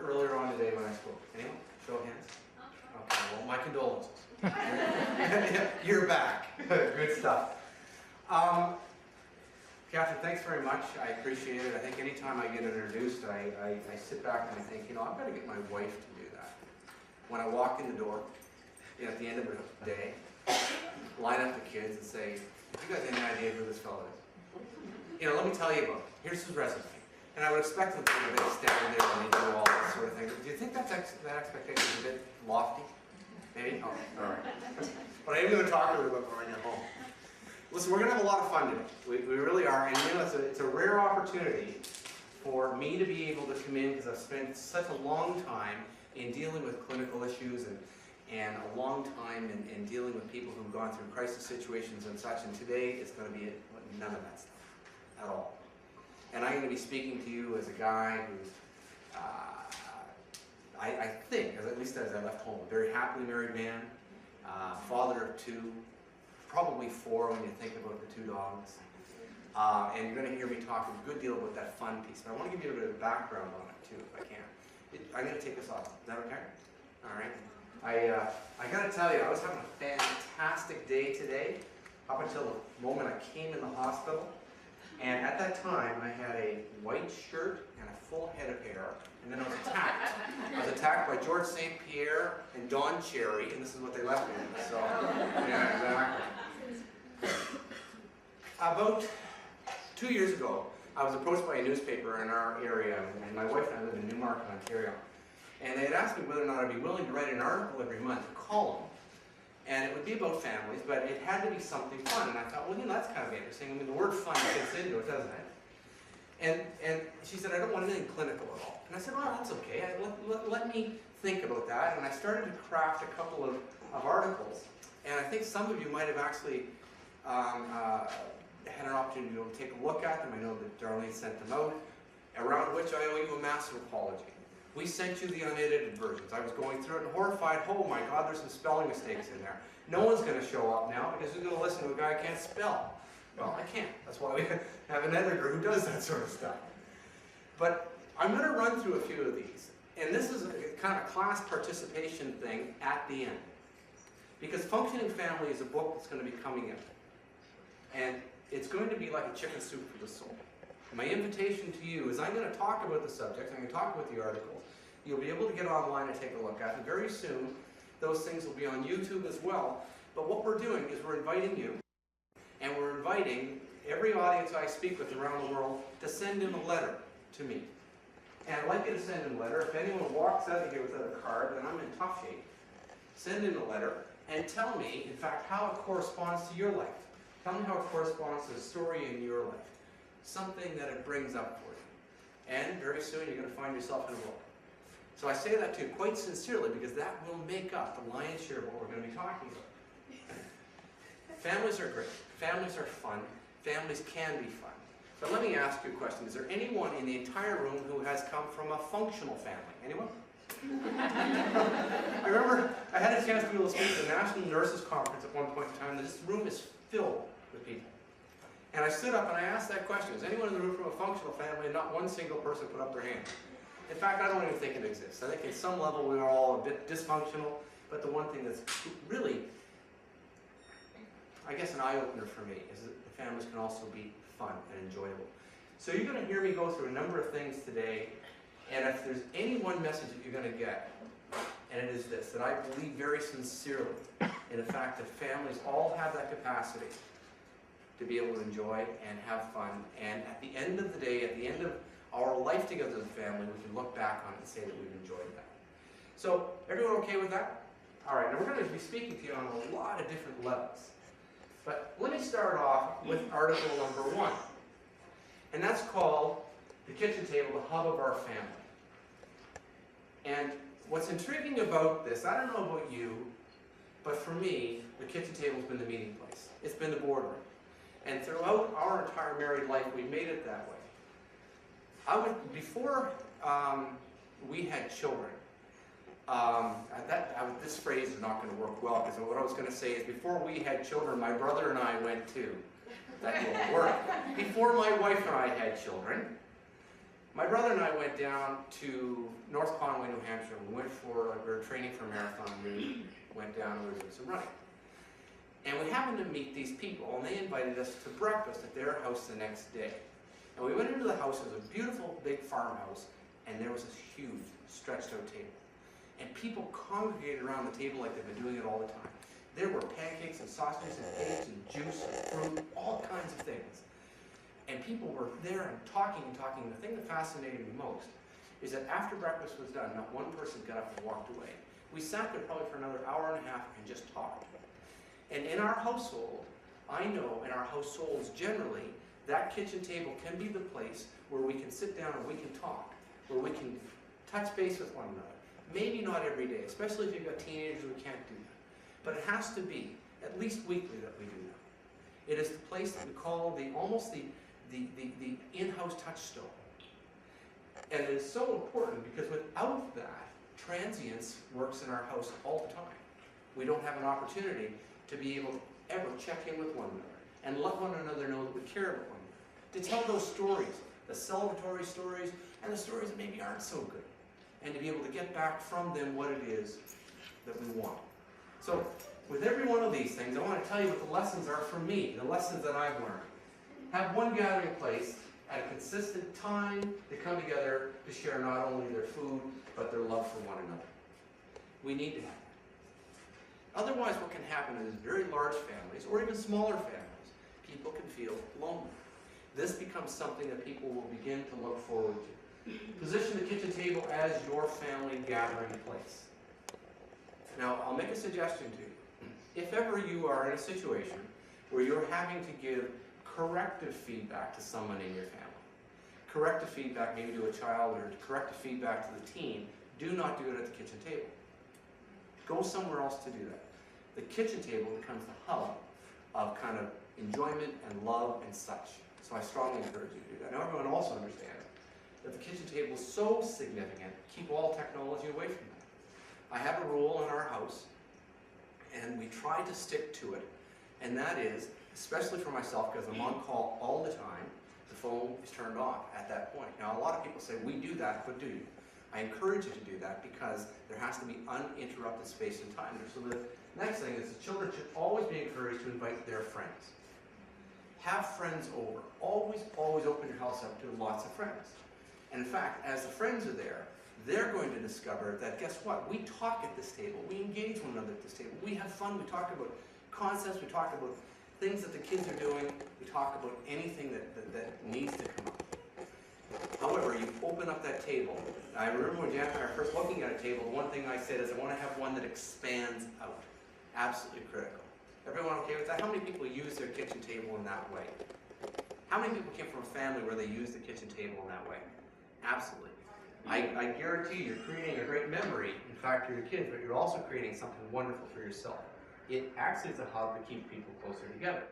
earlier on today when I spoke? Anyone? Show of hands. Okay, well, my condolences. You're back. Good stuff. Catherine, thanks very much. I appreciate it. I think anytime I get introduced, I sit back and I think, you know, I've got to get my wife to do that. When I walk in the door, you know, at the end of the day, line up the kids and say, "Have you guys any idea who this fellow is? You know, let me tell you about him. Here's his resume." And I would expect them to be standing there and they do all this sort of thing. Do you think that expectation is a bit lofty? Maybe? Oh, all right. But I am going to talk a little bit when I get home. Listen, we're going to have a lot of fun today. We really are. And you know, it's a rare opportunity for me to be able to come in because I've spent such a long time in dealing with clinical issues and a long time in dealing with people who've gone through crisis situations and such. And today it's going to be none of that stuff at all. And I'm going to be speaking to you as a guy who's, I think, at least as I left home, a very happily married man, father of two, probably four when you think about the two dogs. And you're going to hear me talk a good deal about that fun piece. But I want to give you a bit of background on it too, if I can. I'm going to take this off. Is that okay? All right. I got to tell you, I was having a fantastic day today, up until the moment I came in the hospital. And at that time, I had a white shirt and a full head of hair, and then I was attacked. I was attacked by George St. Pierre and Don Cherry, and this is what they left me with. So, yeah, exactly. About 2 years ago, I was approached by a newspaper in our area, and my wife and I live in Newmarket, Ontario. And they had asked me whether or not I'd be willing to write an article every month, a column. And it would be about families, but it had to be something fun. And I thought, well, you know, that's kind of interesting. I mean, the word fun fits into it, doesn't it? And she said, I don't want anything clinical at all. And I said, well, that's okay. Let me think about that. And I started to craft a couple of articles. And I think some of you might have actually had an opportunity to take a look at them. I know that Darlene sent them out, around which I owe you a massive apology. We sent you the unedited versions. I was going through it and horrified, oh my God, there's some spelling mistakes in there. No one's going to show up now because who's going to listen to a guy who can't spell? Well, I can't. That's why we have an editor who does that sort of stuff. But I'm going to run through a few of these. And this is kind of a class participation thing at the end. Because Functioning Family is a book that's going to be coming in. And it's going to be like a chicken soup for the soul. My invitation to you is I'm going to talk about the subjects, I'm going to talk about the articles. You'll be able to get online and take a look at them. Very soon, those things will be on YouTube as well. But what we're doing is we're inviting you, and we're inviting every audience I speak with around the world to send in a letter to me. And I'd like you to send in a letter. If anyone walks out of here without a card, then I'm in tough shape. Send in a letter and tell me, in fact, how it corresponds to your life. Tell me how it corresponds to the story in your life. Something that it brings up for you. And very soon you're going to find yourself in a book. So I say that to you quite sincerely because that will make up the lion's share of what we're going to be talking about. Families are great. Families are fun. Families can be fun. But let me ask you a question. Is there anyone in the entire room who has come from a functional family? Anyone? I remember I had a chance to be able to speak at the National Nurses Conference at one point in time. This room is filled with people. And I stood up and I asked that question. Is anyone in the room from a functional family? And not one single person put up their hand. In fact, I don't even think it exists. I think at some level we are all a bit dysfunctional, but the one thing that's really, I guess, an eye-opener for me is that the families can also be fun and enjoyable. So you're going to hear me go through a number of things today, and if there's any one message that you're going to get, and it is this, that I believe very sincerely in the fact that families all have that capacity to be able to enjoy and have fun. And at the end of the day, at the end of our life together as a family, we can look back on it and say that we've enjoyed that. So, everyone okay with that? All right, now we're going to be speaking to you on a lot of different levels. But let me start off with article number 1. And that's called The Kitchen Table, the Hub of Our Family. And what's intriguing about this, I don't know about you, but for me, the kitchen table has been the meeting place. It's been the boardroom. And throughout our entire married life, we've made it that way. Before we had children, this phrase is not going to work well, because what I was going to say is before we had children, my brother and I went to. That won't work. Before my wife and I had children, My brother and I went down to North Conway, New Hampshire. We were training for a marathon. We went down and we were doing some running. And we happened to meet these people, and they invited us to breakfast at their house the next day. And we went into the house. It was a beautiful big farmhouse, and there was this huge stretched out table. And people congregated around the table like they've been doing it all the time. There were pancakes and sausages and eggs and juice and fruit, all kinds of things. And people were there and talking and talking. The thing that fascinated me most is that after breakfast was done, not one person got up and walked away. We sat there probably for another hour and a half and just talked. And in our household, I know in our households generally, that kitchen table can be the place where we can sit down and we can talk, where we can touch base with one another. Maybe not every day, especially if you've got teenagers who can't do that. But it has to be at least weekly that we do that. It is the place that we call almost the in-house touchstone. And it is so important because without that, transience works in our house all the time. We don't have an opportunity to be able to ever check in with one another and let one another know that we care about one another. To tell those stories, the celebratory stories, and the stories that maybe aren't so good. And to be able to get back from them what it is that we want. So, with every one of these things, I want to tell you what the lessons are for me, the lessons that I've learned. Have one gathering place at a consistent time to come together to share not only their food, but their love for one another. We need to have that. Otherwise, what can happen is very large families, or even smaller families, people can feel lonely. This becomes something that people will begin to look forward to. Position the kitchen table as your family gathering place. Now, I'll make a suggestion to you. If ever you are in a situation where you're having to give corrective feedback to someone in your family, corrective feedback maybe to a child or corrective feedback to the teen, do not do it at the kitchen table. Go somewhere else to do that. The kitchen table becomes the hub of kind of enjoyment and love and such. So I strongly encourage you to do that. Now everyone also understands that the kitchen table is so significant, keep all technology away from that. I have a rule in our house, and we try to stick to it, and that is, especially for myself, because I'm on call all the time, the phone is turned off at that point. Now, a lot of people say, we do that, but do you? I encourage you to do that because there has to be uninterrupted space and time there. So the next thing is the children should always be encouraged to invite their friends. Have friends over. Always, always open your house up to lots of friends. And in fact, as the friends are there, they're going to discover that, guess what? We talk at this table. We engage one another at this table. We have fun. We talk about concepts. We talk about things that the kids are doing. We talk about anything that needs to come up. However, you open up that table. I remember when Jan and I were first looking at a table, the one thing I said is I want to have one that expands out. Absolutely critical. Everyone okay with that? How many people use their kitchen table in that way? How many people came from a family where they use the kitchen table in that way? Absolutely. I guarantee you're creating a great memory, in fact, for your kids, but you're also creating something wonderful for yourself. It acts as a hub to keep people closer together.